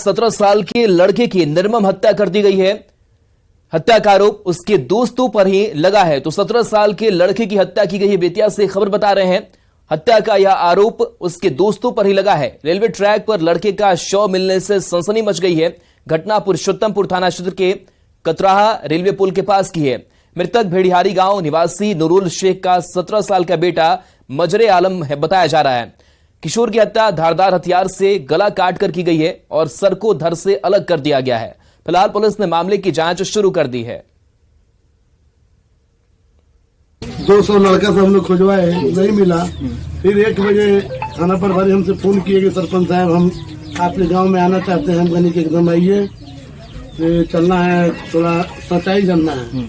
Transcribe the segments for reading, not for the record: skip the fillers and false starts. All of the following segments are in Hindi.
17 साल के लड़के की निर्मम हत्या कर दी गई है। हत्या का आरोप उसके दोस्तों पर ही लगा है। तो 17 साल के लड़के की हत्या की गई है। बेतिया से खबर बता रहे हैं, हत्या का यह आरोप उसके दोस्तों पर ही लगा है। रेलवे ट्रैक पर लड़के का शव मिलने से सनसनी मच गई है। घटना पुरुषोत्तमपुर थाना क्षेत्र के कतराहा रेलवे पुल के पास की है। मृतक भेड़िहारी गांव निवासी नूरुल शेख का 17 साल का बेटा मजरे आलम है बताया जा रहा है। किशोर की हत्या धारदार हथियार से गला काटकर की गई है और सर को धड़ से अलग कर दिया गया है। फिलहाल पुलिस ने मामले की जांच शुरू कर दी है। 200 लड़का से हम लोग खुजवाए, नहीं मिला। फिर 1 बजे थाना प्रभारी हमसे फोन किए कि सरपंच साहब हम आपके गांव में आना चाहते हैं। हम कहने के एकदम आइए, चलना है, थोड़ा सच्चाई जानना है।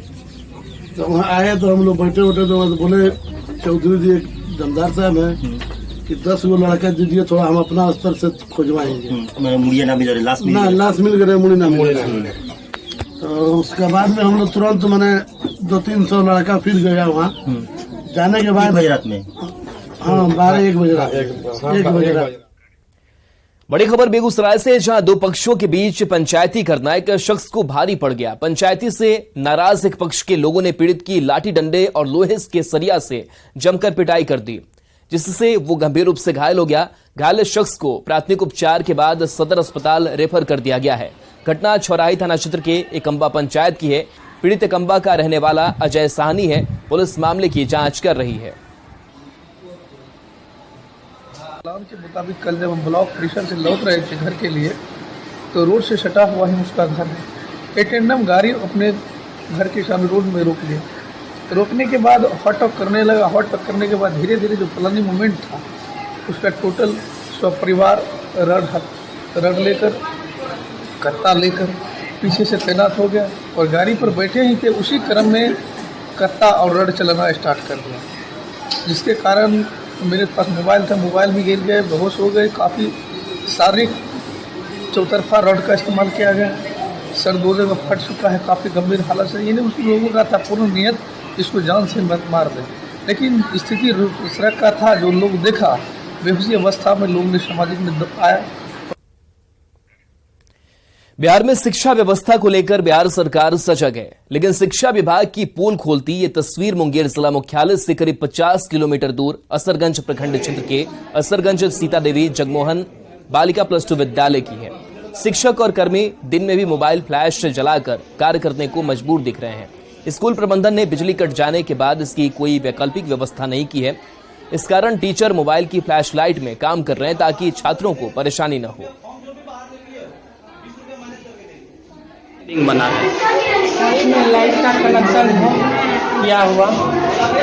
तो वहाँ आए तो हम लोग बैठे उठे तो बोले चौधरी जी एक दमदार साहब है कि 10 गो लड़का दीजिए, थोड़ा हम अपना स्तर से खुजवाएंगे। मुड़िया ना मिल लाश मिल गए, मुड़ी ना मिल गए। तो उसके बाद में हम लोग तुरंत मैंने 200-300 लड़का फिर गया वहाँ। जाने के बाद रात में हाँ 12-1 बजे रात। बड़ी खबर बेगूसराय से, जहां 2 पक्षों के बीच पंचायती करना एक शख्स को भारी पड़ गया। पंचायती से नाराज एक पक्ष के लोगों ने पीड़ित की लाठी डंडे और लोहे के सरिया से जमकर पिटाई कर दी, जिससे वो गंभीर रूप से घायल हो गया। घायल शख्स को प्राथमिक उपचार के बाद सदर अस्पताल रेफर कर दिया गया है। घटना छौराही थाना क्षेत्र के एकम्बा पंचायत की है। पीड़ित एकम्बा का रहने वाला अजय साहनी है। पुलिस मामले की जांच कर रही है। प्लान के मुताबिक कल जब हम ब्लॉक परिसर से लौट रहे थे घर के लिए, तो रोड से सटा हुआ ही उसका घर है। एक रैंडम गाड़ी अपने घर के सामने रोड में रोक लिया। रोकने के बाद हॉटअप करने लगा। हॉटअप करने के बाद धीरे धीरे जो प्लानिंग मूवमेंट था उसका टोटल परिवार रड लेकर कत्ता लेकर पीछे से तैनात हो गया और गाड़ी पर बैठे ही थे। उसी क्रम में कत्ता और रड चलाना स्टार्ट कर दिया, जिसके कारण मेरे पास मोबाइल था, मोबाइल भी गिर गए, बेहोश हो गए। काफ़ी शारीरिक चौतरफा रड का इस्तेमाल किया गया। सर 2 जगह फट चुका है, काफ़ी गंभीर हालत से। यानी उस लोगों का था पूर्ण नियत इसको जान से मत मार दे, लेकिन स्थिति इस तरह का था जो लोग देखा बेहोशी अवस्था में लोग ने सामाजिक में आया। बिहार में शिक्षा व्यवस्था को लेकर बिहार सरकार सजग है, लेकिन शिक्षा विभाग की पोल खोलती ये तस्वीर मुंगेर जिला मुख्यालय से करीब 50 किलोमीटर दूर असरगंज प्रखंड क्षेत्र के असरगंज सीता देवी जगमोहन बालिका +2 विद्यालय की है। शिक्षक और कर्मी दिन में भी मोबाइल फ्लैश जलाकर कार्य करने को मजबूर दिख रहे हैं। स्कूल प्रबंधन ने बिजली कट जाने के बाद इसकी कोई वैकल्पिक व्यवस्था नहीं की है। इस कारण टीचर मोबाइल की फ्लैश लाइट में काम कर रहे हैं ताकि छात्रों को परेशानी न हो। बना है इसमें लाइट का कनेक्शन किया हुआ,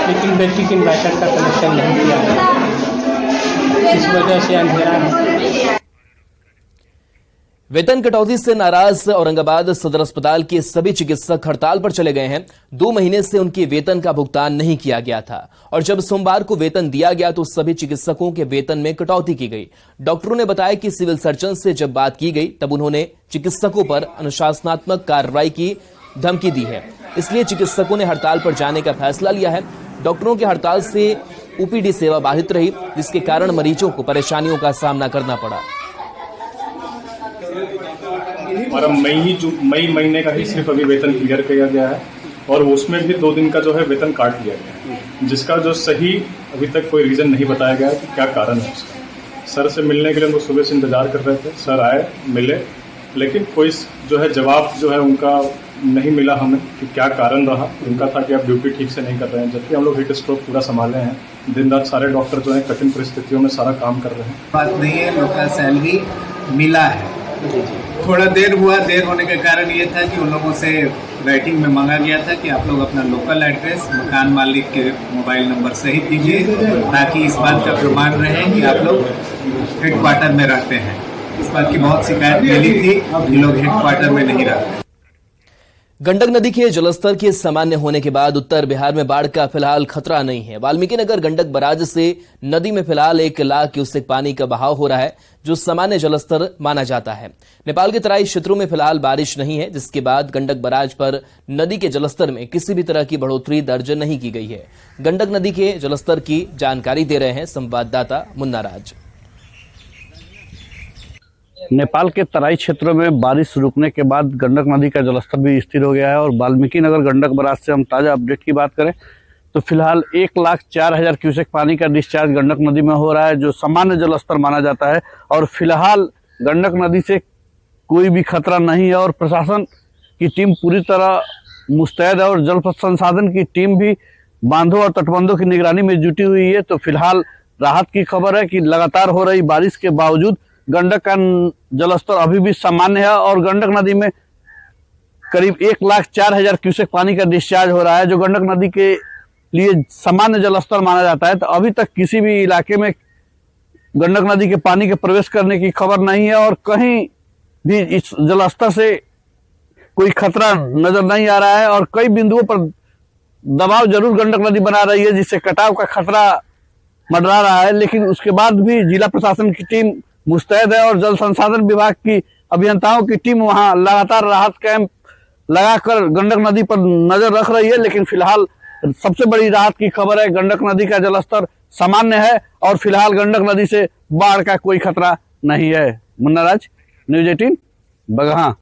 लेकिन बेसिक इन्वर्टर का कनेक्शन नहीं किया है, इस वजह से अंधेरा है। वेतन कटौती से नाराज औरंगाबाद सदर अस्पताल के सभी चिकित्सक हड़ताल पर चले गए हैं। 2 महीने से उनके वेतन का भुगतान नहीं किया गया था और जब सोमवार को वेतन दिया गया तो सभी चिकित्सकों के वेतन में कटौती की गई। डॉक्टरों ने बताया कि सिविल सर्जन से जब बात की गई तब उन्होंने चिकित्सकों पर अनुशासनात्मक कार्रवाई की धमकी दी है, इसलिए चिकित्सकों ने हड़ताल पर जाने का फैसला लिया है। डॉक्टरों की हड़ताल से ओपीडी सेवा बाधित रही, जिसके कारण मरीजों को परेशानियों का सामना करना पड़ा। हमारा मई महीने का ही सिर्फ अभी वेतन क्लियर किया गया है और उसमें भी 2 दिन का जो है वेतन काट दिया गया है, जिसका जो सही अभी तक कोई रीज़न नहीं बताया गया है कि क्या कारण है उसका। सर से मिलने के लिए हम लोग सुबह से इंतजार कर रहे थे, सर आए मिले, लेकिन कोई जो है जवाब जो है उनका नहीं मिला हमें कि क्या कारण रहा। उनका था कि आप ड्यूटी ठीक से नहीं कर रहे हैं, जबकि हम लोग हीट स्ट्रोक पूरा संभाले हैं। दिन रात सारे डॉक्टर जो है कठिन परिस्थितियों में सारा काम कर रहे हैं। बात नहीं है, लोग का सैलरी मिला है। थोड़ा देर हुआ, देर होने के कारण ये था कि उन लोगों से राइटिंग में मांगा गया था कि आप लोग अपना लोकल एड्रेस मकान मालिक के मोबाइल नंबर सहित दीजिए, ताकि इस बात का प्रमाण रहे कि आप लोग हेडक्वार्टर में रहते हैं। इस बात की बहुत शिकायत मिली थी कि लोग हेडक्वार्टर में नहीं रहते। गंडक नदी के जलस्तर के सामान्य होने के बाद उत्तर बिहार में बाढ़ का फिलहाल खतरा नहीं है। वाल्मीकि नगर गंडक बराज से नदी में फिलहाल 1 लाख क्यूसेक पानी का बहाव हो रहा है, जो सामान्य जलस्तर माना जाता है। नेपाल के तराई क्षेत्रों में फिलहाल बारिश नहीं है, जिसके बाद गंडक बराज पर नदी के जलस्तर में किसी भी तरह की बढ़ोतरी दर्ज नहीं की गई है। गंडक नदी के जलस्तर की जानकारी दे रहे हैं संवाददाता मुन्ना राज। नेपाल के तराई क्षेत्रों में बारिश रुकने के बाद गंडक नदी का जलस्तर भी स्थिर हो गया है और वाल्मीकि नगर गंडक बराज से हम ताज़ा अपडेट की बात करें तो फिलहाल 1,04,000 क्यूसेक पानी का डिस्चार्ज गंडक नदी में हो रहा है, जो सामान्य जलस्तर माना जाता है। और फिलहाल गंडक नदी से कोई भी खतरा नहीं है और प्रशासन की टीम पूरी तरह मुस्तैद है और जल संसाधन की टीम भी बांधों और तटबंधों की निगरानी में जुटी हुई है। तो फिलहाल राहत की खबर है कि लगातार हो रही बारिश के बावजूद गंडक का जलस्तर अभी भी सामान्य है और गंडक नदी में करीब 1,04,000 क्यूसेक पानी का डिस्चार्ज हो रहा है, जो गंडक नदी के लिए सामान्य जलस्तर माना जाता है। तो अभी तक किसी भी इलाके में गंडक नदी के पानी के प्रवेश करने की खबर नहीं है और कहीं भी इस जलस्तर से कोई खतरा नजर नहीं आ रहा है और कई बिंदुओं पर दबाव जरूर गंडक नदी बना रही है, जिससे कटाव का खतरा मंडरा रहा है। लेकिन उसके बाद भी जिला प्रशासन की टीम मुस्तैद है और जल संसाधन विभाग की अभियंताओं की टीम वहां लगातार राहत कैंप लगाकर गंडक नदी पर नजर रख रही है। लेकिन फिलहाल सबसे बड़ी राहत की खबर है, गंडक नदी का जलस्तर सामान्य है और फिलहाल गंडक नदी से बाढ़ का कोई खतरा नहीं है। मुन्ना राज, न्यूज़ 18, बगहा।